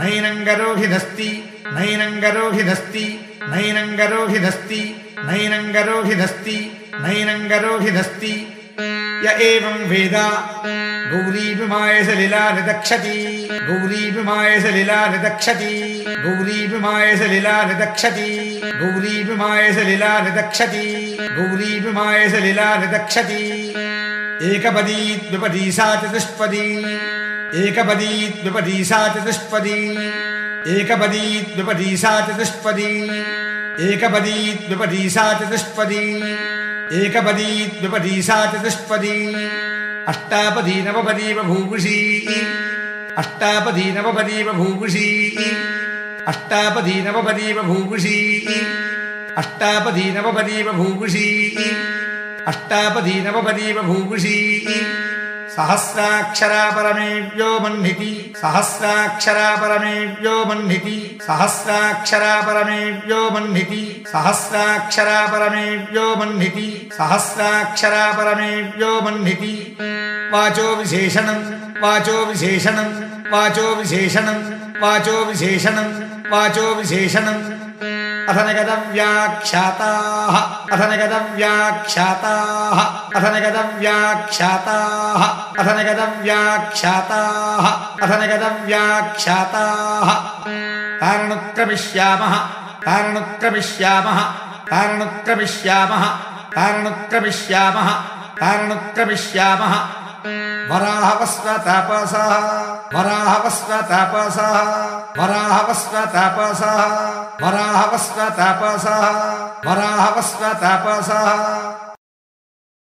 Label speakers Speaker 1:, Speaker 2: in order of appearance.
Speaker 1: नैनङ्गरोहिधस्ति नैनङ्गरोहिधस्ति नैनङ्गरोहिधस्ति नैनङ्गरोहिधस्ति नैनङ्गरोहिधस्ति य एवं वेद गौरीभिमाय सलिला निदक्षति गौरीभिमाय सलिला निदक्षति गौरीभिमाय सलिला निदक्षति गौरीभिमाय सलिला निदक्षति गौरीभिमाय सलिला निदक्षति एकपदी द्विपदी सा चतुष्पदी एकपदी द्विपदी सा चतुष्पदी एकपदी द्विपदी सा चतुष्पदी एकपदी द्विपदी सा चतुष्पदी एकपदी द्विपदी सा चतुष्पदी अष्टापदी नवपदी बभूषी अष्टापदी नवपदी बभूषी अष्टापदी नवपदी बभूषी अष्टापदी नवपदी बभूषी अष्टापदी नवपदी बभूषी सहस्राक्षरा परमेव्यो मन्निति सहस्राक्षरा परमेव्यो मन्निति सहस्राक्षरा परमेव्यो मन्निति सहस्राक्षरा परमेव्यो मन्निति सहस्राक्षरा परमेव्यो मन्निति वाचो विशेषणं वाचो विशेषणं वाचो विशेषणं वाचो विशेषणं वाचो विशेषणं अथनगतव्याख्याताः अथनगतव्याख्याताः अथनगतव्याख्याताः अथनगतव्याख्याताः अथनगतव्याख्याताः तारणुक्रमिष्यामः तारणुक्रमिष्यामः तारणुक्रमिष्यामः तारणुक्रमिष्यामः तारणुक्रमिष्यामः वराहवस्वतापसः वराहवस्वतापसः वराहवस्वतापसः वराहवस्वतापसः वराहवस्वतापसः